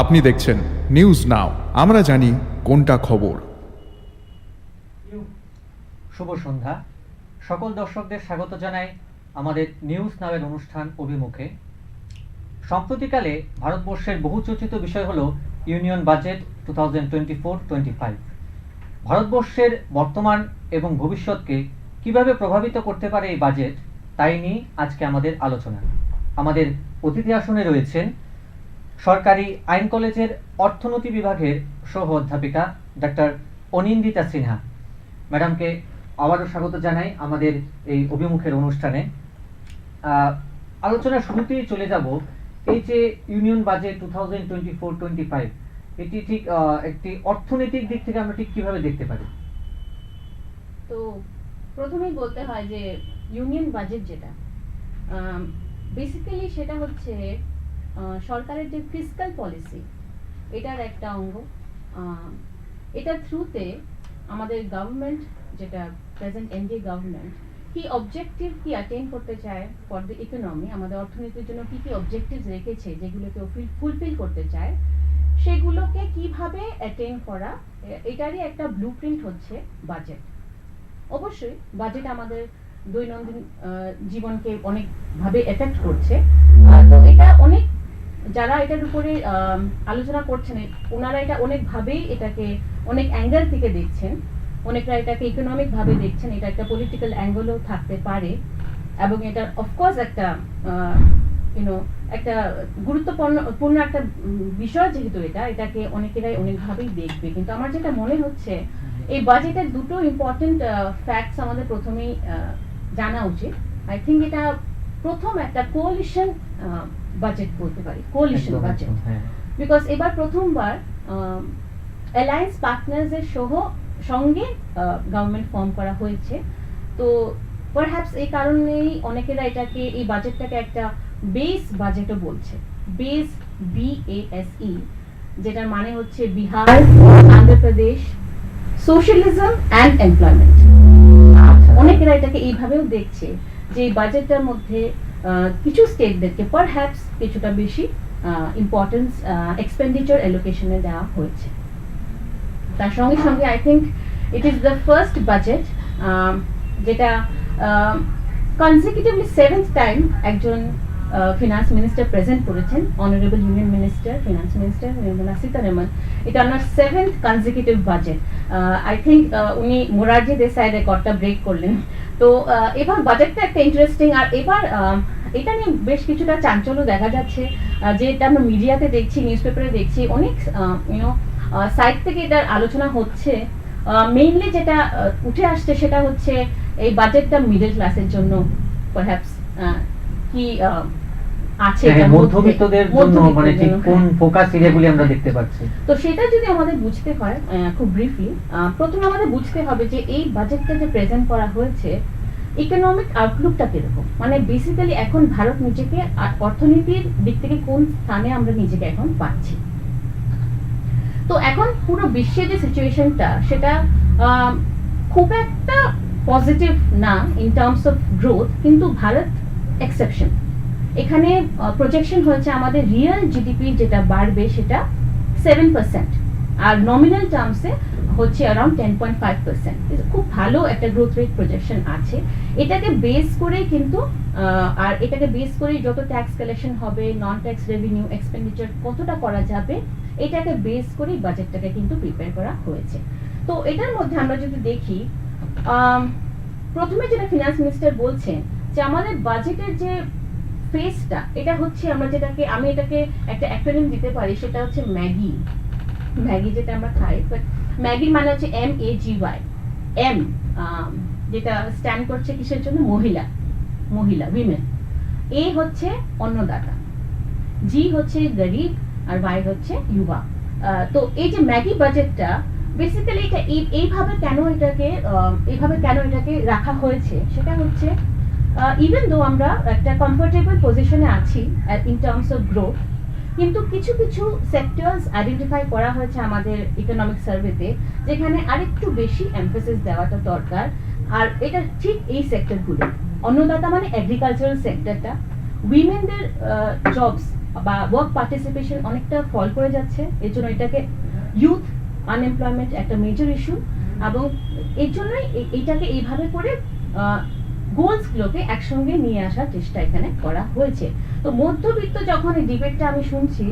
আপনি দেখছেন news now, আমরা জানি কোনটা খবর। শুভ সন্ধ্যা। সকল দর্শকদের স্বাগত জানাই আমাদের নিউজ নাওয়ের অনুষ্ঠান অভিমুখে। সম্প্রতিকালে ভারতবর্ষের বহুচর্চিত বিষয় হলো ইউনিয়ন বাজেট 2024-25। ভারতবর্ষের বর্তমান এবং ভবিষ্যৎকে কিভাবে প্রভাবিত করতে পারে এই বাজেট, তাই নিয়ে আজকে আমাদের আলোচনা। আমাদের অতিথি আসনে রয়েছেন সরকারি আইন কলেজের অর্থনীতি বিভাগের সহ অধ্যাপিকা ডক্টর অনিন্দিতা সিনহা। ম্যাডামকে আবারও স্বাগত জানাই আমাদের এই অভিমুখের অনুষ্ঠানে। আলোচনার শুরুতেই চলে যাব, এই যে ইউনিয়ন বাজেট 2024-25, এটি ঠিক একটি অর্থনৈতিক দিক থেকে আমরা ঠিক কিভাবে দেখতে পারি? তো প্রথমেই বলতে হয় যে ইউনিয়ন বাজেট যেটা বেসিক্যালি সেটা হচ্ছে সরকারের যে ফিসক্যাল পলিসি, এটার একটা অঙ্গ। এটার থ্রুতে আমাদের গভর্নমেন্ট, যেটা প্রেজেন্ট এনডিএ গভর্নমেন্ট, কি অবজেক্টিভ কি অ্যাটেইন করতে চায় ফর দ্য ইকোনমি, আমাদের অর্থনীতির জন্য কি কি অবজেক্টিভস রেখেছে যেগুলোকে ফুলফিল করতে চায়, সেগুলোকে কিভাবে অ্যাটেইন করা, এটারই একটা ব্লুপ্রিন্ট হচ্ছে বাজেট। অবশ্যই বাজেট আমাদের দৈনন্দিন জীবনকে অনেকভাবে এফেক্ট করছে। তো এটা অনেক, যারা এটার উপরে আলোচনা করছেন ওনারা এটা অনেকভাবেই এটাকে অনেক অ্যাঙ্গেল থেকে দেখছেন। অনেকরা এটাকে ইকোনমিক ভাবে দেখছেন, এটা একটা পলিটিক্যাল অ্যাঙ্গেলও থাকতে পারে, এবং এটা অফকোর্স একটা একটা গুরুত্বপূর্ণ একটা বিষয়, যেহেতু এটাকে অনেকেরাই অনেকভাবেই দেখবে। কিন্তু আমার যেটা মনে হচ্ছে, এই বাজেটের দুটো ইম্পর্টেন্ট ফ্যাক্টস আমাদের প্রথমেই জানা উচিত। আই থিঙ্ক এটা প্রথম একটা কোয়ালিশন বাজেট বলতে পারি, কোয়ালিশন বাজেট, বিকজ এবার প্রথমবার অ্যালায়েন্স পার্টনার্সের সঙ্গে গভর্নমেন্ট ফর্ম করা হয়েছে। তো পারহ্যাপস এই কারণেই অনেকেরা এটাকে, এই বাজেটটাকে একটা বেস বাজেটও বলছে। বেস, BASE, যেটার মানে হচ্ছে Bihar, Andhra Pradesh, socialism and employment. অনেকেরা এটাকে এইভাবেও দেখছে যে এই বাজেটটার মধ্যে কিছু স্টেটদেরকে পারহ্যাপস কিছুটা বেশি ইম্পর্টেন্স এক্সপেন্ডিচার অ্যালোকেশনে দেওয়া হয়েছে। তার সঙ্গে সঙ্গে I think it is the first budget যেটা কনসিকিউটিভলি 7th টাইম একজন ফিনান্স মিনিস্টার প্রেজেন্ট করেছেন, honourable union minister, finance minister Nirmala Sitharaman. এটা ওনার 7th consecutive budget. I think উনি মোরারজি দেসাইয়ের রেকর্ডটা ব্রেক করলেন। তো এবার বাজেটটা একটা ইন্টারেস্টিং। আর এবার এটা নিয়ে বেশ কিছুটা চাঞ্চল্য দেখা যাচ্ছে, যে এটা আমরা মিডিয়াতে দেখছি, নিউজ পেপারে দেখছি, অনেক সাইট থেকে এটার আলোচনা হচ্ছে। মেইনলি যেটা উঠে আসছে সেটা হচ্ছে এই বাজেটটা মিডল ক্লাসের জন্য পারহ্যাপস কি আছে, মধ্যবিত্তদের জন্য, মানে ঠিক কোন ফোকাস এরিয়াগুলি আমরা দেখতে পাচ্ছি। তো সেটা যদি আমাদের বুঝতে হয় খুব ব্রিফলি, প্রথমে আমাদের বুঝতে হবে যে এই বাজেটটা যে প্রেজেন্ট করা হয়েছে, ইকোনমিক আউটলুকটা কিরকম, মানে বেসিক্যালি এখন ভারত নিজেকে অর্থনীতির দিক থেকে কোন স্থানে আমরা নিজেকে এখন পাচ্ছি। তো এখন পুরো বিশ্বের যে সিচুয়েশনটা, সেটা খুব একটা পজিটিভ না ইন টার্মস অফ গ্রোথ, কিন্তু ভারত এক্সেপশন। এখানে প্রজেকশন হয়েছে আমাদের রিয়েল জিডিপি যেটা বাড়বে সেটা 7%, আর নমিনাল টার্মসে হচ্ছে অ্যারাউন্ড 10.5%। খুব ভালো একটা গ্রোথ রেট প্রজেকশন আছে। এটাকে বেস করে কিন্তু আর এটাকে বেস করে যত ট্যাক্স কালেকশন হবে, নন ট্যাক্স রেভিনিউ এক্সপেন্ডিচার কতটা করা যাবে, এটাকে বেস করে বাজেটটাকে কিন্তু প্রিপেয়ার করা হয়েছে। তো এটার মধ্যে আমরা যদি দেখি, প্রথমে যেটা ফিনান্স মিনিস্টার বলছেন যে আমাদের বাজেটের যে ফেসটা, এটা হচ্ছে আমি এটাকে একটা অ্যাক্রোনিম দিতে পারি, সেটা হচ্ছে ম্যাগি যেটা আমরা খাই, বাট ম্যাগির মানে হচ্ছে MAGY। এম যেটা স্ট্যান্ড করছে কিসের জন্য? মহিলা উইমেন। এ হচ্ছে অন্নদাতা, জি হচ্ছে গরিব, আর ওয়াই হচ্ছে যুবা। তো এই যে ম্যাগি বাজেটটা বেসিক্যালি এটা এইভাবে কেন এটাকে রাখা হয়েছে, সেটা হচ্ছে ইভেন দো আমরা একটা কমফোর্টেবল পজিশনে আছি ইন টার্মস অফ গ্রোথ, কিন্তু কিছু কিছু সেক্টরস আইডেন্টিফাই করা হয়েছে আমাদের ইকোনমিক সার্ভেতে, যেখানে আরেকটু বেশি এমফাসিস দেওয়াটা দরকার। আর এটা ঠিক এই সেক্টরগুলো, অন্নদাতা মানে এগ্রিকালচারাল সেক্টরটা, উইমেনদের জবস বা ওয়ার্ক পার্টিসিপেশন অনেকটা ফল করে যাচ্ছে। এর জন্য এটাকে ইউথ আনএমপ্লয়মেন্ট একটা মেজর ইস্যু, এবং এর জন্যই এইটাকে এইভাবে করে গোলসগুলোকে একসঙ্গে নিয়ে আসার চেষ্টা এখানে করা হয়েছে। তো মধ্যবিত্ত যখন এই ডিবেটটা আমি শুনছি,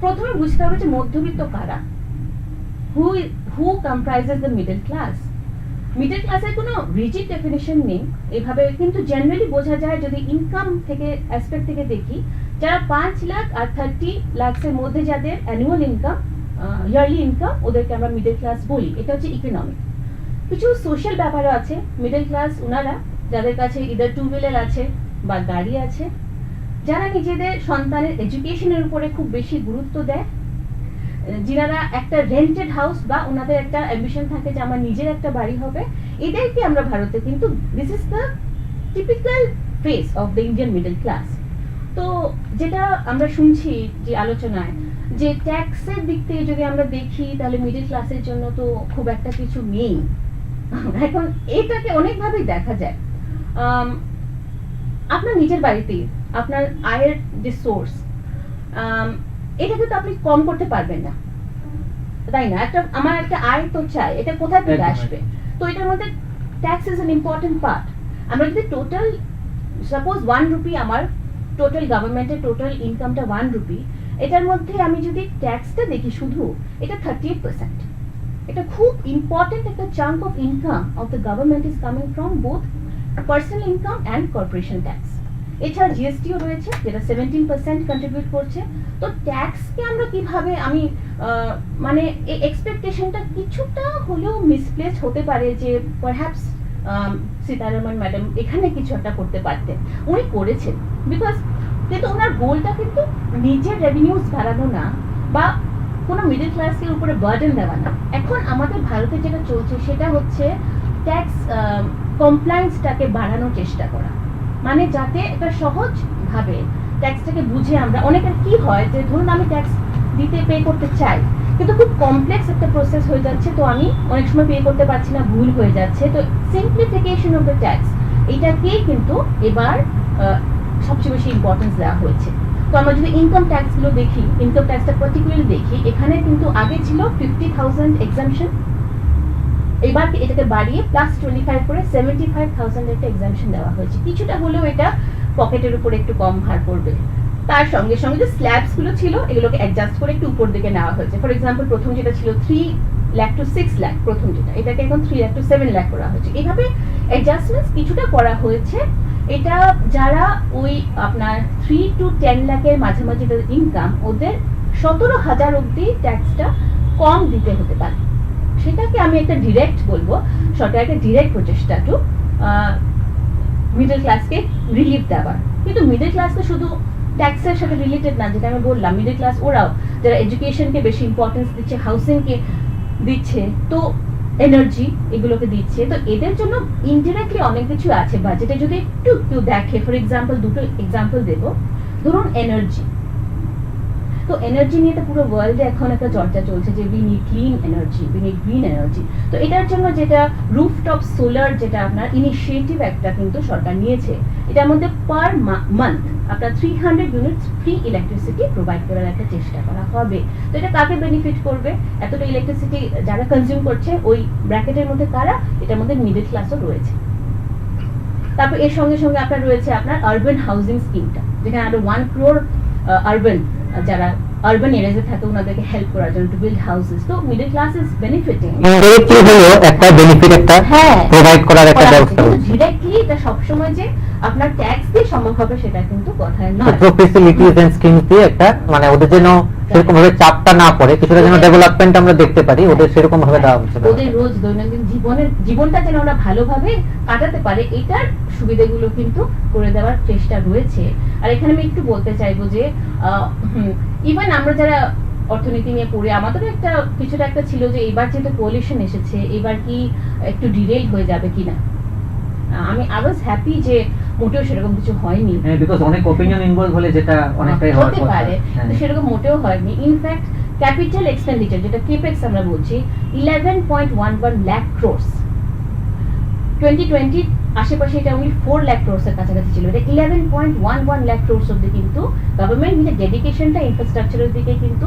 প্রথমে বুঝতে হবে যে মধ্যবিত্ত কারা, who comprises the middle class. Middle ক্লাসের কোনো রিজিড ডেফিনেশন নেই এভাবে, কিন্তু জেনারেলি বোঝা যায় যদি ইনকাম থেকে অ্যাসপেক্ট থেকে দেখি, যারা 5 লাখ আর 30 লাখের মধ্যে যাদের অ্যানুয়াল ইনকাম, ইয়ারলি ইনকাম, ওদেরকে আমরা মিডল ক্লাস বলি। এটা হচ্ছে ইকোনমিক। কিছু সোশ্যাল ব্যাপারও আছে। মিডল ক্লাস ওনারা যাদের কাছে ইদার টু হুইলার আছে বা গাড়ি আছে, যারা নিজেদের সন্তানের এডুকেশনের উপরে খুব বেশি গুরুত্ব দেয়, যারা একটা রেন্টেড হাউস বা ওনাদের একটা অ্যাম্বিশন থাকে যে আমার নিজের একটা বাড়ি হবে, এদেরকে আমরা ভারতে কিন্তু this is the typical face of the Indian middle class. তো যেটা আমরা শুনছি যে আলোচনায়, যে ট্যাক্সের দিক থেকে যদি আমরা দেখি তাহলে মিডল ক্লাসের জন্য তো খুব একটা কিছু নেই। এখন এটাকে অনেকভাবেই দেখা যায়। আপনার নিজের বাড়িতে আপনার আয়ের যে সোর্স, এটাকে তো আপনি কম করতে পারবেন না, তাই না? আমার একটা আয় তো চাই, এটা কোথায় থেকে আসবে? তো এটার মধ্যে tax is an important part. আমরা যদি টোটাল সাপোজ 1 রুপি, আমার টোটাল গভর্নমেন্টের টোটাল ইনকামটা 1 রুপি, এটার মধ্যে আমি যদি ট্যাক্সটা দেখি শুধু, এটা 38%। এটা খুব ইম্পর্টেন্ট একটা chunk of income of the government is coming from both personal income and corporation tax. এছাড়া জিএসটিও রয়েছে যেটা 17% কন্ট্রিবিউট করছে। তো ট্যাক্সকে আমরা কিভাবে, আমি মানে এই এক্সপেকটেশনটা কিছুটা হলেও মিসপ্লেস হতে পারে যে পারহ্যাপস সীতারামন ম্যাডাম এখানে কিছু একটা করতে পারতেন, উনি করেছেন বিকজ, কিন্তু ওনার গোলটা কিন্তু নিজের রেভিনিউজ বাড়ানো না বা কোনো মিডল ক্লাসের উপরে বার্ডেন দেওয়া না। এখন আমাদের ভারতে যেটা চলছে সেটা হচ্ছে ট্যাক্স কমপ্লায়েন্সটাকে বাড়ানোর চেষ্টা করা, মানে যাতে এটা সহজভাবে ট্যাক্সটাকে বুঝে আমরা, অনেকের কি হয় যে ধরুন আমি ট্যাক্স দিতে পে করতে চাই কিন্তু খুব কমপ্লেক্স একটা প্রসেস হয়ে যাচ্ছে, তো আমি অনেক সময় পে করতে পারছি না, ভুল হয়ে যাচ্ছে। তো সিম্পলিফিকেশন অফ দ্য ট্যাক্স, এইটাকেই কিন্তু এবার সবচেয়ে বেশি ইম্পর্টেন্স দেওয়া হয়েছে। তো আমরা যদি ইনকাম ট্যাক্সগুলো দেখি, ইনকাম ট্যাক্সটা পার্টিকুলারলি দেখি, এখানে কিন্তু আগে ছিল 50,000 এক্সামশন, এবার এটাকে বাড়িয়ে +25 করে 75,000 একটা এক্সামশন দেওয়া হয়েছে। কিছুটা হলেও এটা পকেটের উপর একটু কম ভার পড়বে। তার সঙ্গে সঙ্গে যে স্ল্যাবস গুলো ছিল এগুলোকে অ্যাডজাস্ট করে একটু উপর দিকে নেওয়া হয়েছে। ফর এক্সাম্পল প্রথম যেটা ছিল 3 লাখ টু 6 লাখ, প্রথম যেটা, এটাকে এখন 3 লাখ টু 7 লাখ করা হয়েছে। এইভাবে অ্যাডজাস্টমেন্টস কিছুটা করা হয়েছে। এটা যারা ওই আপনার 3 টু 10 লাখের মাঝামাঝি ইনকাম, ওদের 17,000 অব্দি ট্যাক্সটা কম দিতে হতে পারে। সেটাকে আমি একটা ডিরেক্ট বলবো, সরকারের ডিরেক্ট প্রচেষ্টা টু মিডল ক্লাসকে রিলিফ দেওয়ার। কিন্তু মিডল ক্লাস তো শুধু ট্যাক্সের সাথে রিলেটেড না, যেটা আমি বললাম, মিডল ক্লাস ওরাও যারা এডুকেশনকে বেশি ইম্পর্টেন্স দিচ্ছে, হাউসিংকে দিচ্ছে, তো এনার্জি এগুলোকে দিচ্ছে, তো এদের জন্য ইনডিরেক্টলি অনেক কিছু আছে বাজেটে। যদি একটু কেউ দেখে, ফর এক্সাম্পল দুটো এক্সাম্পল দেবো, ধরুন এনার্জি। তো এনার্জি নিয়ে তো পুরো ওয়ার্ল্ডে এখন একটা চর্চা চলছে যে we need clean energy, we need green energy. তো এটার জন্য যেটা রুফটপ সোলার, যেটা আপনার ইনিশিয়েটিভ একটা কিন্তু সরকার নিয়েছে, এটার মধ্যে পার মান্থ আপনার 300 ইউনিটস ফ্রি ইলেকট্রিসিটি প্রোভাইড করার একটা চেষ্টা করা হবে। তো এটা কাকে বেনিফিট করবে? এতটা ইলেকট্রিসিটি যারা কনজিউম করছে ওই ব্র্যাকেটের মধ্যে কারা? এটার মধ্যে মিডল ক্লাসও রয়েছে। তারপর এর সঙ্গে সঙ্গে আপনার রয়েছে আপনার আরবান হাউজিং স্কিমটা, যেখানে আরো 1 crore আরবান, যারা আরবান এরিয়াজে থাকে ওনাদেরকে হেল্প করার জন্য টু বিল্ড হাউসেস। তো middle class is benefiting, indirectly হলো একটা বেনিফিট, একটা প্রোভাইড করার একটা ব্যবস্থা। ডিরেক্টলি এটা সব সময় যে আপনার ট্যাক্স দিয়ে সম্ভব হবে সেটা কিন্তু কথা নয়। প্রো ফ্যাসিলিটিস এন্ড স্কিমস দিয়ে একটা, মানে ওদের জন্য সেরকম ভাবে চাপটা না পড়ে, কিছুটা যেন ডেভেলপমেন্ট আমরা দেখতে পারি, ওদের সেরকম ভাবে দেওয়া হচ্ছে। ওদের রোজ দৈনন্দিন জীবনটা যেন ওরা ভালোভাবে কাটাতে পারে, এটার সুবিধাগুলো কিন্তু করে দেওয়ার চেষ্টা রয়েছে। আর এখানে আমি একটু বলতে চাইবো যে ইভেন আমরা যারা অর্থনীতি নিয়ে পড়ে, আমাদেরও একটা কিছুটা একটা ছিল যে এবার যেহেতু কোয়ালিশন এসেছে, এবার কি একটু ডিরেল হয়ে যাবে কিনা। আমি আই ওয়াজ হ্যাপি যে মোটেও সেরকম কিছু হয়নি, বিকজ অনেক অপিনিয়ন ইনভলভ হলে যেটা অনেকটাই হতে পারে, তো সেরকম মোটেও হয়নি। ইনফ্যাক্ট ক্যাপিটাল এক্সপেন্ডিচার, যেটা কেপেক্স আমরা বলছি, 11.11 লাখ ক্রোর্স 2020 আশেপাশে এটা only 4 লাখ ক্রোর্সের কাছাকাছি ছিল, এটা 11.11 লাখ ক্রোর্স অব্দি কিন্তু গভর্নমেন্ট নিজের ডেডিকেশনটা ইনফ্রাস্ট্রাকচারের দিকে কিন্তু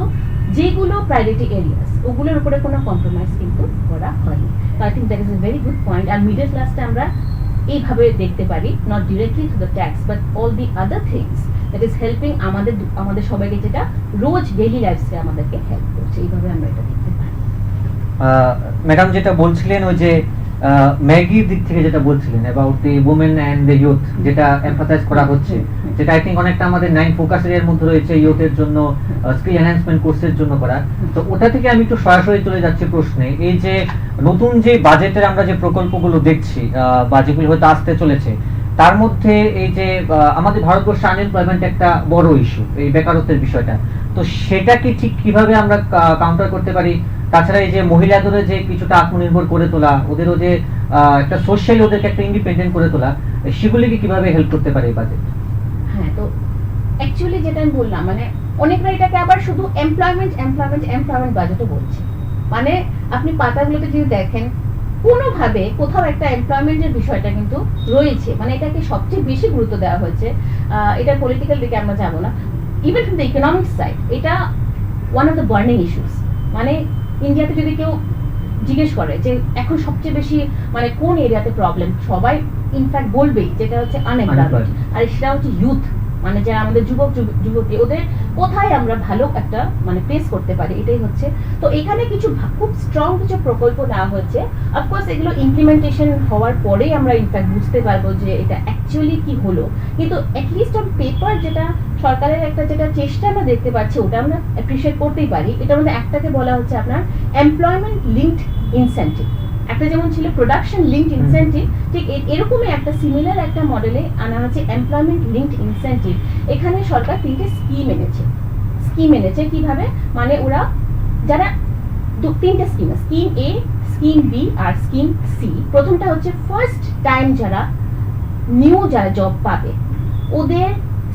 যেগুলো প্রায়োরিটি এরিয়াস ওগুলোর উপরে কোনো কম্প্রোমাইজ কিন্তু করা হয়নি। তো I think that is a very good point. আর মিডল ক্লাসটা আমরা এইভাবে দেখতে পারি, not directly through the tax but all the other things that is helping আমাদের সবাইকে, যেটা রোজ ডেইলি লাইফসে আমাদেরকে হেল্প করছে, এইভাবে আমরা এটা দেখতে পারি। ম্যাডাম যেটা বলছিলেন ওই যে ম্যাগির দিক থেকে যেটা বলছিলেন about the women and the youth, যেটা এমফাসাইজ করা হচ্ছে, যেটা আই থিঙ্ক অনেকটা আমাদের 9 ফোকাস এরিয়ার মধ্যে রয়েছে ইউথের জন্য স্কিল এনহ্যান্সমেন্ট কোর্সের জন্য করা। তো ওটা থেকে আমি একটু সরাসরি চলে যাচ্ছি প্রশ্নে, এই যে নতুন যে বাজেটের আমরা যে প্রকল্পগুলো দেখছি বা যেগুলো হয়তো আসতে চলেছে, তার মধ্যে এই যে আমাদের ভারতবর্ষে আনএমপ্লয়মেন্ট একটা বড় ইস্যু, এই বেকারত্বের বিষয়টা, তো সেটা কি ঠিক কিভাবে আমরা কাউন্টার করতে পারি? তাছাড়া এই যে মহিলাদের যে কিছুটা আত্মনির্ভর করে তোলা, ওদেরও যে একটা সোশ্যালি ওদেরকে একটা ইন্ডিপেন্ডেন্ট করে তোলা, সেগুলিকে কিভাবে হেল্প করতে পারে এই বাজেট? হ্যাঁ, তো অ্যাকচুয়ালি যেটা আমি বললাম, মানে অনেকরা এটাকে আবার শুধু এমপ্লয়মেন্ট বাজেটও বলছে। মানে আপনি পাতাগুলোতে যদি দেখেন কোনোভাবে কোথাও একটা এমপ্লয়মেন্টের বিষয়টা কিন্তু রয়েছে, মানে এটাকে সবচেয়ে বেশি গুরুত্ব দেওয়া হয়েছে। এটা পলিটিক্যাল দিকে আমরা যাবো না, even from the economic side এটা one of the burning issues. মানে ইন্ডিয়াতে যদি কেউ জিজ্ঞেস করে যে এখন সবচেয়ে বেশি মানে কোন এরিয়াতে প্রবলেম, সবাই ইনফ্যাক্ট বলবেই যেটা হচ্ছে আনএমপ্লয়মেন্ট, আর সেটা হচ্ছে ইউথ, মানে যারা আমাদের যুবতী ওদের কোথায় আমরা ভালো একটা মানে প্লেস করতে পারি, এটাই হচ্ছে। তো এখানে কিছু খুব স্ট্রং কিছু প্রকল্প নেওয়া হচ্ছে। অফকোর্স এগুলো ইমপ্লিমেন্টেশন হওয়ার পরেই আমরা ইনফ্যাক্ট বুঝতে পারবো যে এটা অ্যাকচুয়ালি কি হলো, কিন্তু অ্যাটলিস্ট অন পেপার যেটা সরকারের একটা যেটা চেষ্টা আমরা দেখতে পাচ্ছি ওটা আমরা অ্যাপ্রিসিয়েট করতেই পারি। এটার মধ্যে একটাকে বলা হচ্ছে আপনার এমপ্লয়মেন্ট লিঙ্কড ইনসেন্টিভ, একটা যেমন ছিল প্রোডাকশন লিঙ্কড ইনসেন্টিভ, ঠিক এরকমই একটা সিমিলার একটা মডেলে আনা হচ্ছে এমপ্লয়মেন্ট লিঙ্কড ইনসেন্টিভ। এখানে সরকার 3টে স্কিম এনেছে কিভাবে, মানে ওরা যারা 3টে স্কিম, স্কিম এ, স্কিম বি আর স্কিম সি। প্রথমটা হচ্ছে ফার্স্ট টাইম যারা জব পাবে, ওদের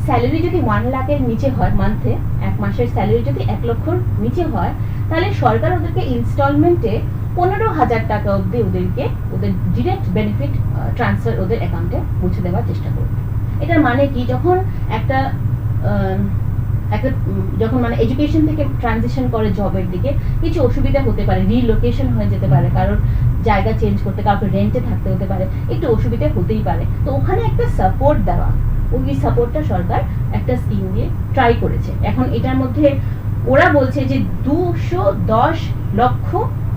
স্যালারি যদি 1 লাখের নিচে হয়, মান্থে 1 মাসের স্যালারি যদি 1 লক্ষর নিচে হয়, তাহলে সরকার ওদেরকে ইনস্টলমেন্টে 15,000 টাকা অবধি ওদের ডিরেক্ট বেনিফিট ট্রান্সফার ওদের অ্যাকাউন্টে পৌঁছে দেওয়ার চেষ্টা করবে। এটার মানে কি, যখন একটা যখন মানে এডুকেশন থেকে ট্রানজিশন করে জবের দিকে কিছু অসুবিধা হতে পারে, রিলোকেশন হয়ে যেতে পারে, কারোর জায়গা চেঞ্জ করতে, কাউকে রেন্টে থাকতে হতে পারে, একটু অসুবিধা হতেই পারে। তো ওখানে একটা সাপোর্ট দেওয়া, ওই সাপোর্টটা সরকার একটা স্কিম দিয়ে ট্রাই করেছে। এখন এটার মধ্যে ওরা বলছে যে 210 লক্ষ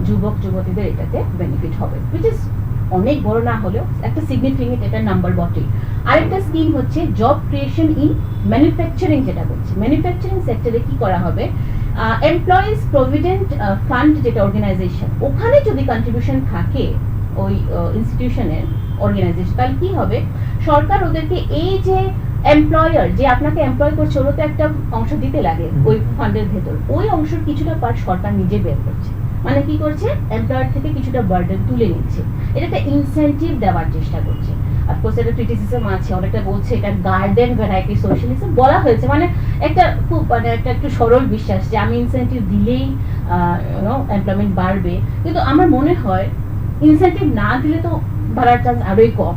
যুবক যুবতীদের এটাতে বেনিফিট হবে, which is অনেক বড় না হলেও একটা সিগনিফিকেন্ট এটা নাম্বার বটে। আরেকটা স্কিম হচ্ছে জব ক্রিয়েশন ইন ম্যানুফ্যাকচারিং, যেটা বলছে ম্যানুফ্যাকচারিং সেক্টরে কি করা হবে, এমপ্লয়িজ প্রভিডেন্ট ফান্ড যেটা অর্গানাইজেশন, ওখানে যদি কন্ট্রিবিউশন থাকে ওই ইনস্টিটিউশনের অর্গানাইজেশন, তাহলে কি হবে, সরকার ওদেরকে এই যে এমপ্লয়ার যে আপনাকে এমপ্লয় করছে ওরও তো একটা অংশ দিতে লাগে ওই ফান্ডের ভেতর, ওই অংশের কিছুটা পার্ট সরকার নিজে বের করছে। মানে কি করছে, এমপ্লয়ার থেকে কিছুটা বার্ডেন তুলে নিচ্ছে, এটাতে ইনসেন্টিভ দেওয়ার চেষ্টা করছে। অফকোর্স এটা ক্রিটিসিজম আছে, অনেকটা বলছে এটা গার্ডেন ভ্যারাইটি সোশ্যালিজম বলা হয়েছে, মানে একটা খুব মানে একটা একটু সরল বিশ্বাস যে আমি ইনসেন্টিভ দিলেই এমপ্লয়মেন্ট বাড়বে, কিন্তু আমার মনে হয় ইনসেন্টিভ না দিলে তো বাড়ার চান্স আরোই কম।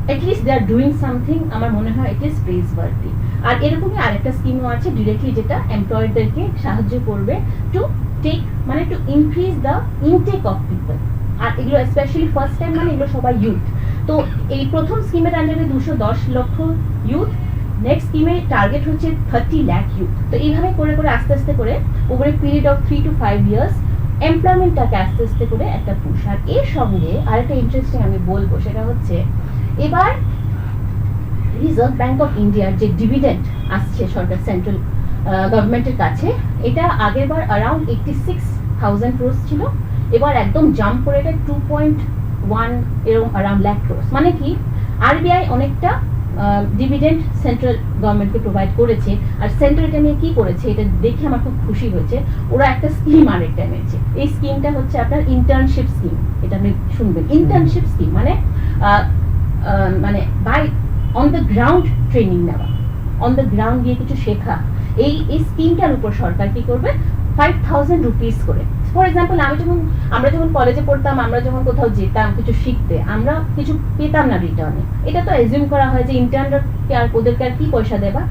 At least they are doing something, আমার মনে হয় ইট ইজ প্রেজ ওয়ার্থি। আর এরকমই আরেকটা স্কিমও আছে ডিরেক্টলি, যেটা এমপ্লয়ারদেরকে সাহায্য করবে টু টেক মানে to increase the intake of people. আর এগুলো স্পেশালি ফার্স্ট টাইম, মানে এগুলো সবাই ইউথ। তো এই প্রথম স্কিমের আন্ডারে 210 লক্ষ ইউথ, নেক্সট স্কিমে টার্গেট হচ্ছে 30 লাখ ইউথ। তো এইভাবে করে করে আস্তে আস্তে করে over a period of 3 to 5 years এমপ্লয়মেন্টটাকে আস্তে আস্তে করে একটা পুশ। আর এর সঙ্গে আরেকটা ইন্টারেস্টিং আমি বলবো, সেটা হচ্ছে এবার রিজার্ভ ব্যাংক অফ ইন্ডিয়ার যে ডিভিডেন্ড আসছে সরকার সেন্ট্রাল গভর্নমেন্টের কাছে, এটা আগেরবার অ্যারাউন্ড 86,000 ক্রোর্স ছিল, এবার একদম জাম্প করে এটা 2.1 এরকম অ্যারাউন্ড লাখ ক্রোর্স। মানে কি, আরবিআই অনেকটা ডিভিডেন্ড সেন্ট্রাল গভর্নমেন্টকে প্রোভাইড করেছে, আর সেন্ট্রাল এটা নিয়ে কি করেছে এটা দেখে আমার খুব খুশি হয়েছে, ওরা একটা স্কিম আরেকটা এনেছে। এই স্কিমটা হচ্ছে আপনার ইন্টার্নশিপ স্কিম, এটা আপনি শুনবেন, ইন্টার্নশিপ স্কিম মানে মানে by on the ground training নেওয়া, অন দ্য গ্রাউন্ড গিয়ে কিছু শেখা। এই স্কিমটার উপর সরকার কি করবে, 5,000 রুপিস করে ফর এক্সাম্পল আমরা যখন কলেজে পড়তাম, আমরা যখন কোথাও যেতাম কিছু শিখতে, আমরা কিছু পেতাম না রিটার্নে। এটা তো অ্যাজিউম করা হয় যে ইন্টার্নকে আর ওদেরকে আর কি পয়সা দেবা,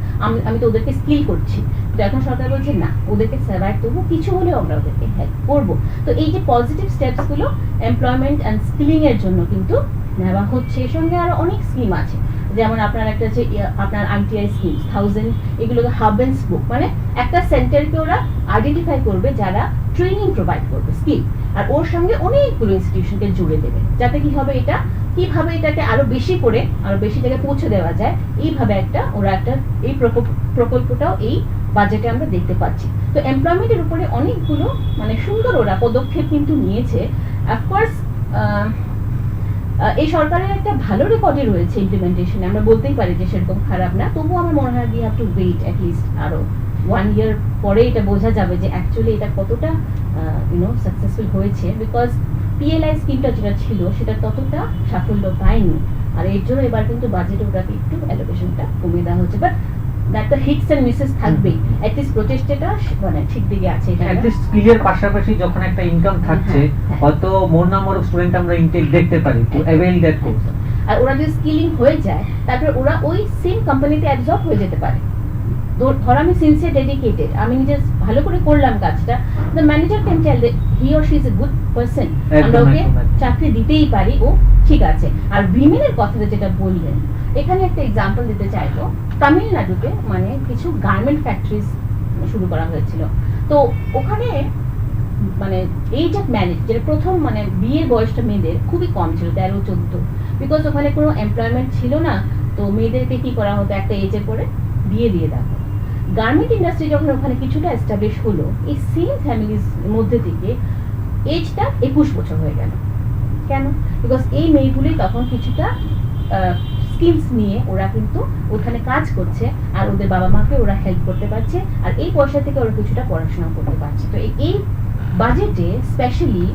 আমি তো ওদেরকে স্কিল করছি। তো এখন সরকার বলছে না, ওদেরকে সার্ভাইভ করবো, কিছু হলেও আমরা ওদেরকে হেল্প করবো। তো এই যে পজিটিভ স্টেপসগুলো এমপ্লয়মেন্ট অ্যান্ড স্কিলিং এর জন্য কিন্তু নেওয়া হচ্ছে। এর সঙ্গে আরো অনেক স্কিম আছে, যেমন আপনার একটা যে আপনার আইটিআই স্কিম 1000, এগুলোকে হাব অ্যান্ড স্পোক, মানে একটা সেন্টারকে ওরা আইডেন্টিফাই করবে যারা ট্রেনিং প্রোভাইড করবে স্কিল, আর ওর সঙ্গে অনেকগুলো ইনস্টিটিউশনকে জুড়ে দেবে, যাতে কি হবে, এটা কিভাবে এটাকে আরো বেশি করে আরো বেশি জায়গায় পৌঁছে দেওয়া যায়, এইভাবে ওরা একটা এই প্রকল্পটাও এই বাজেটে আমরা দেখতে পাচ্ছি। তো এমপ্লয়মেন্টের উপরে অনেকগুলো মানে সুন্দর ওরা পদক্ষেপ কিন্তু নিয়েছে। অফকোর্স এই সরকারের একটা ভালো রেকর্ডে রয়েছে ইমপ্লিমেন্টেশনে, আমরা বলতেই পারি যে সেরকম খারাপ না। তবুও আমার মনে হয় we have to wait at least আরো 1 ইয়ার পরে এটা বোঝা যাবে যে অ্যাকচুয়ালি এটা কতটা সাকসেসফুল হয়েছে, বিকজ পিএলআই স্কিমটা যেটা ছিল সেটা ততটা সাফল্য পায়নি। আর এর জন্য এবার কিন্তু বাজেটে ওটাকে একটু অ্যালোকেশনটা কমিয়ে দেওয়া হচ্ছে, but that the hits and misses থাকবেই। অ্যাটলিস্ট প্রচেষ্টাটা মানে ঠিক দিকে আছে। এটা অ্যাটলিস্ট স্কিলের পাশাপাশি যখন একটা ইনকাম থাকছে, হয়তো মোর না মোর স্টুডেন্ট আমরা ইনটেক দেখতে পারি টু অ্যাভেল দ্যাট কোর্স। আর ওরা যদি স্কিলিং হয়ে যায়, তারপরে ওরা ওই সেম কোম্পানিতে অ্যাবজর্ব হয়ে যেতে পারে। ধর আমি সিনসিয়ার ডেডিকেটেড, আমি নিজে ভালো করে করলাম কাজটা, the manager can tell that he or she is a good person, আমরা ওকে চাকরি দিতেই পারি, ও ঠিক আছে। আর উইমেনের কথাটা যেটা বললেন, এখানে একটা এক্সাম্পল দিতে চাইবো। তামিলনাড়ুতে মানে কিছু গার্মেন্ট ফ্যাক্টরিজ শুরু করা হয়েছিল। তো ওখানে মানে এইজ অফ ম্যারেজ, যেটা প্রথম মানে বিয়ের বয়সটা মেয়েদের খুবই কম ছিল, 13-14, বিকজ ওখানে কোনো এমপ্লয়মেন্ট ছিল না। তো মেয়েদেরকে কি করা হতো, একটা এজে করে বিয়ে দিয়ে দেওয়া হতো। গার্মেন্ট ইন্ডাস্ট্রি যখন ওখানে কিছুটা এস্টাবলিশ হলো, এই সেম ফ্যামিলির মধ্যে থেকে এজটা 21 বছর হয়ে গেল। কেন? বিকজ এই মেয়েগুলি তখন কিছুটা স্কিলস নিয়ে ওরা কিন্তু ওখানে কাজ করছে, আর ওদের বাবা মাকে ওরা হেল্প করতে পারছে, আর এই পয়সা থেকে ওরা কিছুটা পড়াশোনা করতে পারছে। তো এই বাজেটে স্পেশালি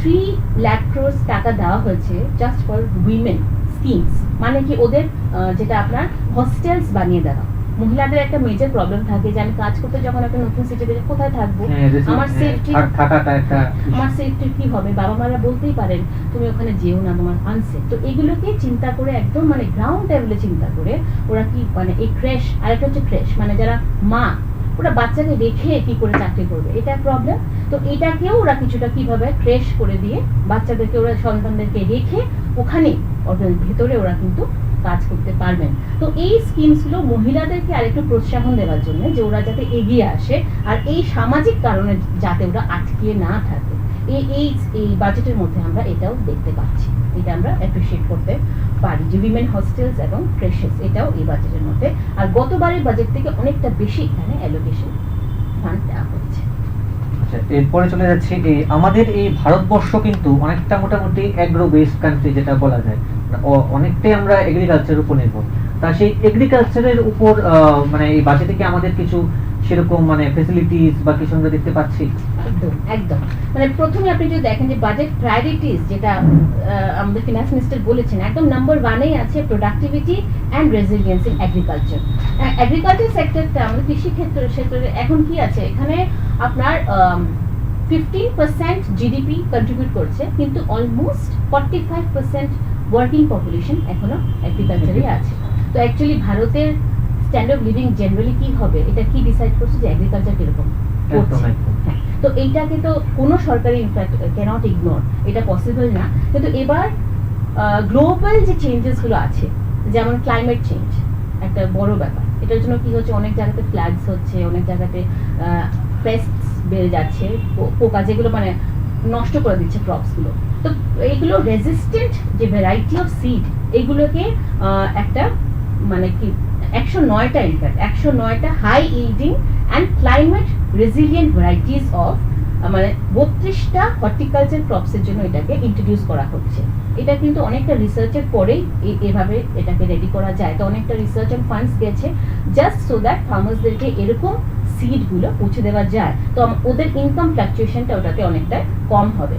3 লাখ ক্রোর্স টাকা দেওয়া হয়েছে জাস্ট ফর উইমেন স্কিমস, মানে কি ওদের যেটা আপনার হস্টেলস বানিয়ে দেওয়া। মহিলাদের একটা মেজর প্রবলেম থাকে যে আমি কাজ করতে যখন একটা নতুন সিটিতে কোথায় থাকবো, আমার সেফটি থাকাটা একটা, আমার সেফটি কি হবে, বাবা মারা বলতেই পারেন তুমি ওখানে যেও না, তোমার আনসেফ। তো এগুলোকে চিন্তা করে একদম মানে গ্রাউন্ড লেভেলে চিন্তা করে ওরা কি মানে এই ক্র্যাশ, আরেকটা হচ্ছে ক্র্যাশ মানে যারা মা, ওরা বাচ্চাকে রেখে কি করে চাকরি করবে, এটা প্রবলেম। তো এটাকেও ওরা কিছুটা কিভাবে ক্র্যাশ করে দিয়ে বাচ্চাদেরকে ওরা সন্তানদেরকে রেখে ওখানে ওদের ভেতরে ওরা কিন্তু কাজ করতে পারবেন। তো এই স্কিমসগুলো মহিলাদেরকে আরেকটু প্রোৎসাহন দেওয়ার জন্য, যে ওরা যাতে এগিয়ে আসে আর এই সামাজিক কারণে যাতে ওরা আটকিয়ে না থাকে, এই বাজেটের মধ্যে আমরা এটাও দেখতে পাচ্ছি। এটা আমরা অ্যাপ্রিশিয়েট করতে পারি যে উইমেন হস্টেলস এবং ক্রেশেস, এটাও এই বাজেটের মধ্যে। আর গতবারের বাজেট থেকে অনেকটা বেশি এখানে অ্যালোকেশন ফান্ড দেওয়া হচ্ছে। আচ্ছা, এরপরে চলে যাচ্ছি আমাদের এই ভারতবর্ষ কিন্তু অনেকটা মোটামুটি অ্যাগ্রো বেসড কান্ট্রি যেটা বলা যায়, অনেকটাই আমরা এগ্রিকালচারের উপর নির্ভর। তা সেই এগ্রিকালচারের উপর মানে এই বাজেটে কি আমাদের কিছু সেরকম মানে ফ্যাসিলিটিস বা কিছু আমরা দেখতে পাচ্ছি? একদম একদম, মানে প্রথমে আপনি যদি দেখেন যে বাজেট প্রায়োরিটিস যেটা আমাদের ফিনান্স মিনিস্টার বলেছেন, একদম নাম্বার 1-এই আছে productivity and resilience in agriculture. Agriculture সেক্টরটা আমাদের কৃষি ক্ষেত্রে এখন কি আছে, এখানে আপনার 15% জিডিপি কন্ট্রিবিউট করছে, কিন্তু অলমোস্ট 45% ওয়ার্কিং পপুলেশন এখনো এগ্রিকালচারই আছে। তো অ্যাকচুয়ালি ভারতের স্ট্যান্ডার্ড অফ লিভিং জেনারেলি কি হবে, এটা কি ডিসাইড করছে যে এগ্রিকালচার কিরকম করছে। হ্যাঁ, তো এইটাকে তো কোনো সরকারি ইনফ্যাক্ট ক্যানট ইগনোর, এটা পসিবল না। কিন্তু এবার গ্লোবাল যে চেঞ্জেসগুলো আছে, যেমন ক্লাইমেট চেঞ্জ একটা বড় ব্যাপার, এটার জন্য কি হচ্ছে, অনেক জায়গাতে ফ্লাডস হচ্ছে, অনেক জায়গাতে পেস্টস বেড়ে যাচ্ছে, পোকা যেগুলো মানে নষ্ট করে দিচ্ছে ক্রপসগুলো। তো এইগুলো রেজিস্ট্যান্ট যে ভ্যারাইটি অফ সিড, এইগুলোকে একটা মানে কি 109টা ইনফ্যাক্ট 109টা high yielding and climate resilient varieties of মানে 32টা হর্টিকালচার ক্রপসের জন্য এটাকে ইন্ট্রোডিউস করা হচ্ছে। এটা কিন্তু অনেকটা রিসার্চের পরেই এভাবে এটাকে রেডি করা যায়। তো অনেকটা রিসার্চ অ্যান্ড ফান্ডস গেছে জাস্ট সো দ্যাট ফার্মার্সদেরকে এরকম সিডগুলো পৌঁছে দেওয়া যায়, তো ওদের ইনকাম ফ্লাকচুয়েশনটা ওটাতে অনেকটাই কম হবে।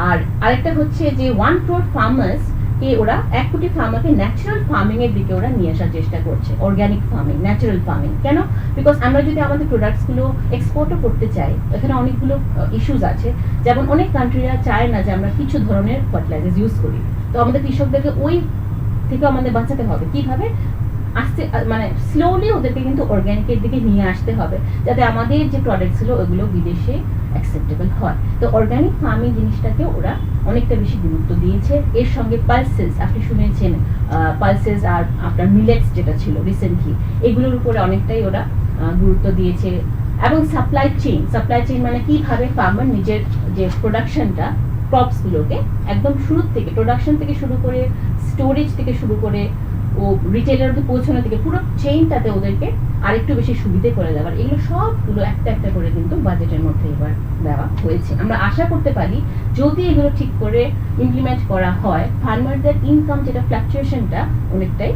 আর আরেকটা হচ্ছে যে 1 crore ফার্মার্স কে ওরা 1 কোটি ফার্মারকে ন্যাচারাল ফার্মিং এর দিকে ওরা নিয়ে আসার চেষ্টা করছে, অর্গানিক ফার্মিং, ন্যাচারাল ফার্মিং। কেন? বিকজ আমরা যদি আমাদের প্রোডাক্টস গুলো এক্সপোর্টও করতে চাই, এখানে অনেকগুলো ইস্যুস আছে। যেমন অনেক কান্ট্রিরা চায় না যে আমরা কিছু ধরনের ফার্টিলাইজার ইউজ করি, তো আমাদের কৃষকদেরকে ওই থেকে আমাদের বাঁচাতে হবে। কিভাবে? আস্তে মানে স্লোলি ওদেরকে কিন্তু অর্গানিকের দিকে নিয়ে আসতে হবে, যাতে আমাদের যে প্রোডাক্টস ছিল ওগুলো বিদেশে অ্যাকসেপ্টেবল হয়। তো অর্গানিক ফার্মিং জিনিসটাকে ওরা অনেকটা বেশি গুরুত্ব দিয়েছে। এর সঙ্গে পালসেস, আপনি শুনেছেন পালসেস আর আপনার মিলেটস যেটা ছিল রিসেন্টলি, এগুলোর উপরে অনেকটাই ওরা গুরুত্ব দিয়েছে। এবং সাপ্লাই চেইন মানে কিভাবে ফার্মার নিজের যে প্রোডাকশনটা, ক্রপসগুলোকে একদম শুরু থেকে, প্রোডাকশন থেকে শুরু করে, স্টোরেজ থেকে শুরু করে ও রিটেলার অবধি পৌঁছানো থেকে পুরো চেইনটাতে ওদেরকে আরেকটু বেশি সুবিধে করে দেওয়ার, এগুলো সবগুলো একটা একটা করে কিন্তু বাজেটের মধ্যে এবার দেওয়া হয়েছে। আমরা আশা করতে পারি যদি এগুলো ঠিক করে ইমপ্লিমেন্ট করা হয়, ফার্মারদের ইনকাম যেটা ফ্লাকচুয়েশনটা অনেকটাই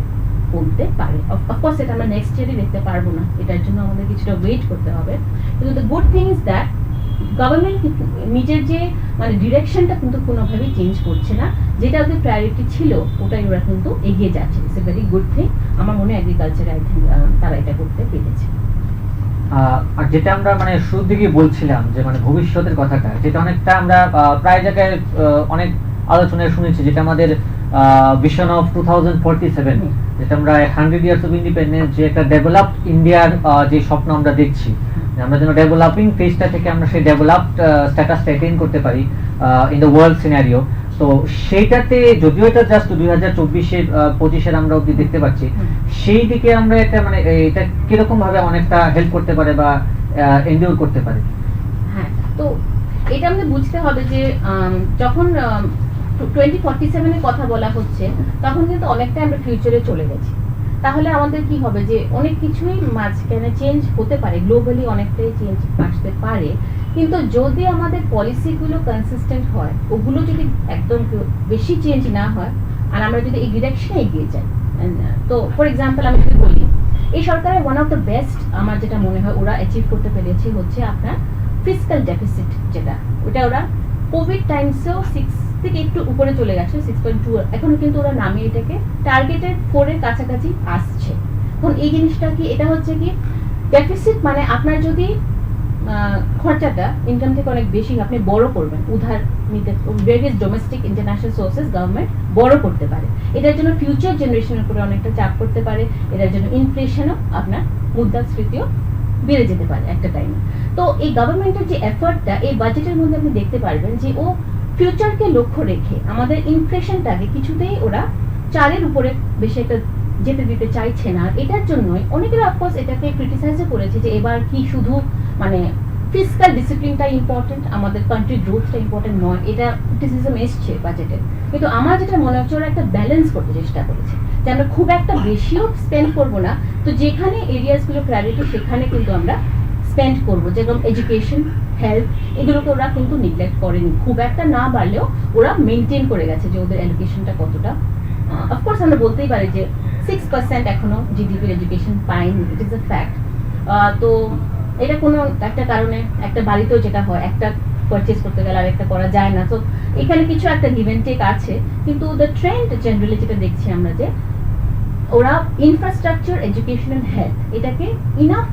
কমতে পারে। অফকোর্স এটা আমরা নেক্সট ইয়ারই দেখতে পারবো না, এটার জন্য আমাদের কিছুটা ওয়েট করতে হবে। কিন্তু the good thing is that government নিজের যে মানে ডিরেকশনটা কিন্তু কোনোভাবেই চেঞ্জ করছে না, যেটা ওদের প্রায়োরিটি ছিল ওটাই ওরা কিন্তু এগিয়ে যাচ্ছে। It's a very good thing. আমার মনে হয় এগ্রিকালচারে আই থিঙ্ক তারা এটা করতে পেরেছে। আর যেটা আমরা মানে শুরুর দিকে বলছিলাম যে মানে ভবিষ্যতের কথাটা, যেটা অনেকটা আমরা প্রায় জায়গায় অনেক আলোচনায় শুনেছি, যেটা আমাদের ভিশন অফ 2047, যেটা আমরা 100 ইয়ার্স অফ ইন্ডিপেন্ডেন্স, যে একটা ডেভেলপড ইন্ডিয়ার যে স্বপ্ন আমরা দেখছি, আমরা যেন ডেভেলপিং ফেজটা থেকে আমরা সেই ডেভেলপড স্ট্যাটাসটা অ্যাটেইন করতে পারি ইন দ্য ওয়ার্ল্ড সিনারিও। তো সেইটাতে যদিও এটা জাস্ট 2024-25 আমরা অবধি দেখতে পাচ্ছি, সেই দিকে আমরা এটা মানে এটা কিরকম ভাবে অনেকটা হেল্প করতে পারে বা এনডিওর করতে পারে? হ্যাঁ, তো এটা আমাদের বুঝতে হবে যে যখন 2047 এর কথা বলা হচ্ছে, তখন কিন্তু অনেকটা আমরা ফিউচারে চলে গেছি। তাহলে আমাদের কি হবে যে অনেক কিছুই মাঝখানে চেঞ্জ হতে পারে, গ্লোবালি অনেকটাই চেঞ্জ আসতে পারে। কিন্তু যদি আমাদের পলিসিগুলো কনসিস্টেন্ট হয়, ওগুলো যদি একদম বেশি চেঞ্জ না হয়, আর আমরা যদি এই ডিরেকশনে এগিয়ে যাই, তো ফর এক্সাম্পল আমি যদি বলি, এই সরকারের ওয়ান অফ দ্য বেস্ট আমার যেটা মনে হয় ওরা অ্যাচিভ করতে পেরেছে হচ্ছে আপনার ফিসক্যাল ডেফিসিট, যেটা ওটা ওরা কোভিড টাইমসেও 6 থেকে একটু উপরে চলে গেছে, 6.2, এখন কিন্তু ওরা নামিয়ে এটাকে টার্গেটের 4 এর কাছাকাছি আসছে। এখন এই জিনিসটা কি, এটা হচ্ছে কি ডেফিসিট মানে আপনার যদি খরচাটা ইনকাম থেকে অনেক বেশি আপনি বড় করবেন, উধার নিতে, various domestic international sources government বড় করতে পারে, এটার জন্য ফিউচার জেনারেশনের উপরে অনেকটা চাপ করতে পারে, এটার জন্য ইনফ্লেশনও আপনার মুদ্রাস্ফীতিও বেড়ে যেতে পারে একটা টাইমে। তো এই গভর্নমেন্টের যে এফর্টটা এই বাজেটের মধ্যে আপনি দেখতে পারবেন যে ও ফিউচারকে লক্ষ্য রেখে আমাদের ইনফ্লেশনটাকে কিছুতেই ওরা 4-এর উপরে বেশি একটা যেতে দিতে চাইছে না। এটার জন্যই অনেকেরা অফকোর্স এটাকে ক্রিটিসাইজও করেছে যে এবার কি শুধু মানে ফিসক্যাল ডিসিপ্লিনটা ইম্পর্টেন্ট, আমাদের কান্ট্রি গ্রোথটা ইম্পর্টেন্ট নয়, এটা ক্রিটিসিজম এসছে বাজেটে। কিন্তু আমার যেটা মনে হচ্ছে ওরা একটা ব্যালেন্স করতে চেষ্টা করেছে, যে আমরা খুব একটা বেশিও স্পেন্ড করবো না, তো যেখানে এরিয়াসগুলো প্রায়োরিটি সেখানে কিন্তু আমরা স্পেন্ড করবো, যেরকম এডুকেশন, হেলথ, এগুলোকে ওরা কিন্তু নেগলেক্ট করেনি। খুব একটা না বাড়লেও ওরা মেনটেন করে গেছে যে ওদের এডুকেশনটা কতটা। অফকোর্স আমরা বলতেই পারি যে 6% এখনো জিডিপির এডুকেশন পায়নি, ইট ইজ আ ফ্যাক্ট। তো এটা কোনো একটা কারণে একটা বাড়িতেও যেটা হয়, একটা পারচেজ করতে গেলে আর একটা করা যায় না, তো এখানে কিছু একটা গিভ এন্ড টেক আছে। কিন্তু দ্য ট্রেন্ড জেনারেলি যেটা দেখছি আমরা যে ওরা ইনফ্রাস্ট্রাকচার, এডুকেশন এন্ড হেলথ এটাকে ইনাফ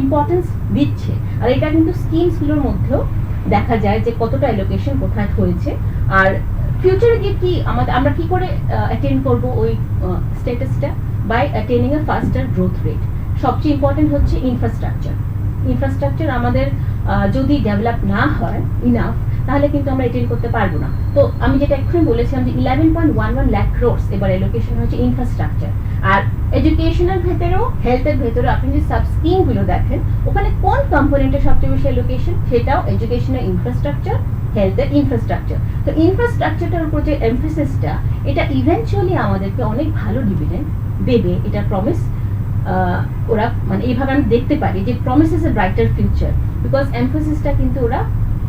ইম্পর্টেন্স দিচ্ছে। আর এটা কিন্তু স্কিমসগুলোর মধ্যেও দেখা যায় যে কতটা অ্যালোকেশন কোথায় হয়েছে। আর ফিউচারে গিয়ে কি আমরা কি করে অ্যাটেইন করব ওই স্ট্যাটাসটা, by attaining a faster growth rate. সবচেয়ে ইম্পর্টেন্ট হচ্ছে ইনফ্রাস্ট্রাকচার আমাদের যদি ডেভেলপ না হয় ইনাফ, তাহলে কিন্তু আমরা অ্যাটেইন করতে পারবো না। তো আমি যেটা এক্ষুনি বলেছিলাম যে 11.11 লাখ ক্রোর্স এবার অ্যালোকেশন হচ্ছে ইনফ্রাস্ট্রাকচার। আর এডুকেশনের ভেতরেও হেলথের ভেতরেও আপনি যদি সাব স্কিমগুলো দেখেন, ওখানে কোন কম্পোনেন্টের সবচেয়ে বেশি অ্যালোকেশন, সেটাও এডুকেশনের ইনফ্রাস্ট্রাকচার, হেলথের ইনফ্রাস্ট্রাকচার। তো ইনফ্রাস্ট্রাকচারটার উপর যে এমফেসিসটা, এটা ইভেনচুয়ালি আমাদেরকে অনেক ভালো ডিভিডেন্ড দেবে, এটা প্রমিস ওরা মানে এইভাবে আমি দেখতে পারি যে promise is a brighter future, because এমফেসিসটা কিন্তু ওরা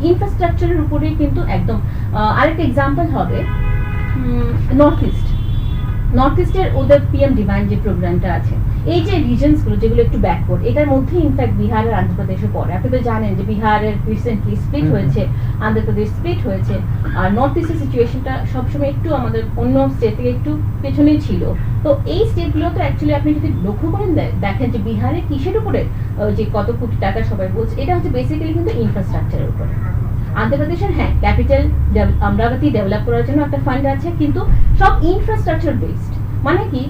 ইনফ্রাস্ট্রাকচারের উপরেই কিন্তু একদম। আরেকটা এক্সাম্পল হবে নর্থ ইস্টের ওদের পিএম ডিমান্ড যে প্রোগ্রামটা আছে, এই যে রিজনস গুলো যেগুলো একটু ব্যাকওয়ার্ড, এটার মধ্যে ইনফ্যাক্ট বিহার আর আন্ধ্রপ্রদেশও পড়ে। আপনি তো জানেন যে বিহারের রিসেন্টলি স্প্লিট হয়েছে, আন্ধ্রপ্রদেশ স্প্লিট হয়েছে, আর নর্থ ইস্টের সিচুয়েশনটা সবসময় একটু আমাদের অন্য স্টেট থেকে একটু পেছনেই ছিল। তো এই স্টেটগুলো তো অ্যাকচুয়ালি আপনি যদি লক্ষ্য করেন দেখেন যে বিহারে কিসের উপরে যে কত কোটি টাকা সবাই বলছে, এটা হচ্ছে বেসিক্যালি কিন্তু ইনফ্রাস্ট্রাকচারের উপরে। আন্ধ্রপ্রদেশের হ্যাঁ ক্যাপিটাল অমরাবতী ডেভেলপ করার জন্য একটা ফান্ড আছে, কিন্তু সব ইনফ্রাস্ট্রাকচার বেসড। মানে কি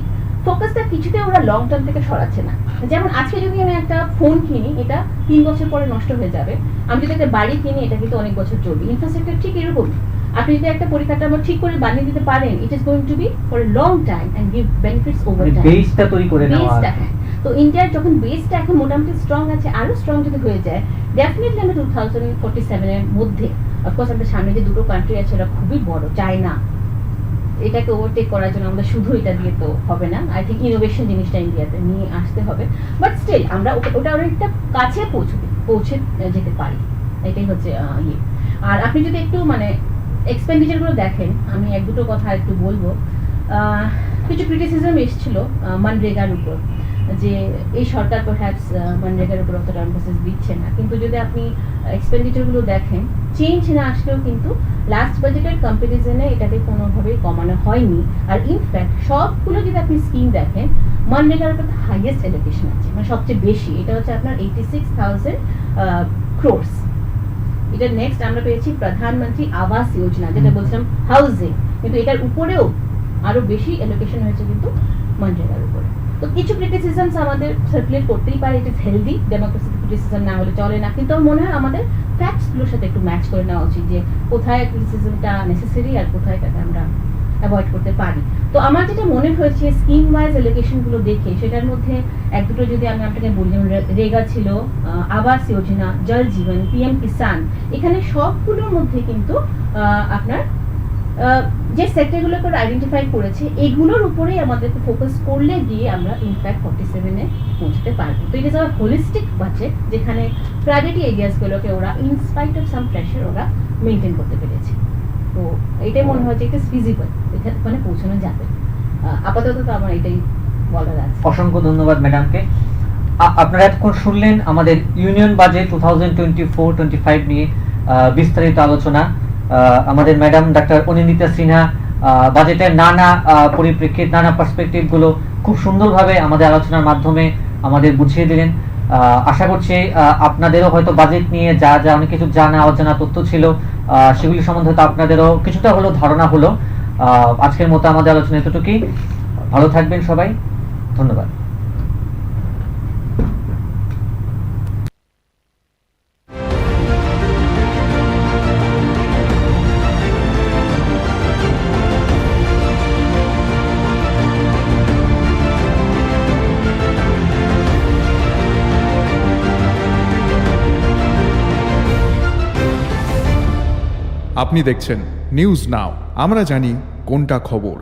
ফোকাসটা কিছুতে ওরা লং টার্ম থেকে সরাচ্ছে না। যেমন আজকে যদি আমি একটা ফোন কিনি, এটা 3 বছর পরে নষ্ট হয়ে যাবে। আমি যদি একটা বাড়ি কিনি, এটা কিন্তু অনেক বছর চলবে। ইনফ্রাস্ট্রাকচার ঠিক এরকম, আপনি যদি একটা পরিকাঠামো ঠিক করে বানিয়ে দিতে পারেন, it is going to be for a long time and give benefits over time. বেসটা তৈরি করে নেওয়া। বেসটা হ্যাঁ। তো ইন্ডিয়ার যখন বেসটা এখন মোটামুটি স্ট্রং আছে, আরো স্ট্রং যদি হয়ে যায়, ডেফিনেটলি আমরা 2047 এর মধ্যে, অফকোর্স আমাদের সামনে যে দুটো কান্ট্রি আছে ওরা খুবই বড়, চায়না, এটাকে ওভারটেক করার জন্য আমাদের শুধু এটা দিয়ে তো হবে না। আই থিঙ্ক ইনোভেশন জিনিসটা ইন্ডিয়াতে নিয়ে আসতে হবে, বাট স্টিল আমরা ওটা অনেকটা কাছে পৌঁছে যেতে পারি, এটাই হচ্ছে ইয়ে। আর আপনি যদি একটু মানে এক্সপেন্ডিচার গুলো দেখেন, আমি এক দুটো কথা একটু বলবো। কিছু ক্রিটিসিজম এসেছিল মনরেগার উপর, যে এই সরকার পারহ্যাপস মনরেগার উপর অতটা এমফাসিস দিচ্ছে না, কিন্তু যদি আপনি এক্সপেন্ডিচার গুলো দেখেন, চেঞ্জ না আসলেও কিন্তু লাস্ট বাজেটের কম্পারিজনে এটাকে কোনোভাবেই কমানো হয়নি। আর ইনফ্যাক্ট সবগুলো যদি আপনি স্কিম দেখেন, মনরেগার উপর হাইয়েস্ট এলোকেশন আছে, মানে সবচেয়ে বেশি, এটা হচ্ছে আপনার 86,000 crores। এটা নেক্সট আমরা পেয়েছি প্রধানমন্ত্রী আবাস যোজনা, যেটা বলছিলাম হাউজিং, কিন্তু এটার উপরেও আরো বেশি এলোকেশন হয়েছে কিন্তু মনরেগার উপরে। তো কিছু ক্রিটিসিজমস আমাদের সার্কুলেট করতেই পারে, it is healthy, democracy criticism না হলে চলে না, কিন্তু আমার মনে হয় আমাদের ফ্যাক্টসগুলোর সাথে একটু ম্যাচ করে নেওয়া উচিত, যে কোথায় ক্রিটিসিজমটা নেসেসারি আর কোথায় তাকে আমরা অ্যাভয়েড করতে পারি। তো আমার যেটা মনে হয়েছে স্কিম ওয়াইজ এলোকেশনগুলো দেখে, সেটার মধ্যে এক দুটো যদি আমি আপনাকে বলি, যেমন রেগা ছিল, আবাস যোজনা, জল জীবন, পিএম কিষান, এখানে সবগুলোর মধ্যে কিন্তু আপনার যে সেক্টরগুলো করে আইডেন্টিফাই করেছে, এগুলোর উপরেই আমাদেরকে ফোকাস করলে গিয়ে আমরা ইনফ্যাক্ট 47-এ পৌঁছতে পারবো। তো it is our holistic budget, যেখানে প্রায়োরিটি এরিয়াসগুলোকে ওরা ইনস্পাইট অফ সাম প্রেশার ওরা মেনটেন করতে পেরেছে। তো এটাই মনে হচ্ছে এটা ফিজিবল, এখানে পৌঁছানো যাবে। আপাতত তো আমার এটাই বলার আছে। অসংখ্য ধন্যবাদ ম্যাডামকে। আপনারা এতক্ষণ শুনলেন আমাদের ইউনিয়ন বাজেট 2024-25 নিয়ে বিস্তারিত আলোচনা। আমাদের ম্যাডাম ডাক্তার অনিন্দিতা সিনহা বাজেটের নানা পরিপ্রেক্ষিত, নানা পার্সপেক্টিভ গুলো খুব সুন্দরভাবে আমাদের আলোচনার মাধ্যমে আমাদের বুঝিয়ে দিলেন। আশা করছি আপনাদেরও হয়তো বাজেট নিয়ে যা যা অনেক কিছু জানা অজানা তথ্য ছিল, সেগুলি সম্বন্ধে তো আপনাদেরও কিছুটা হলেও ধারণা হলো। আজকের মতো আমাদের আলোচনা এতটুকুই। ভালো থাকবেন সবাই, ধন্যবাদ। আপনি দেখছেন নিউজ নাও, আমরা জানি কোনটা খবর।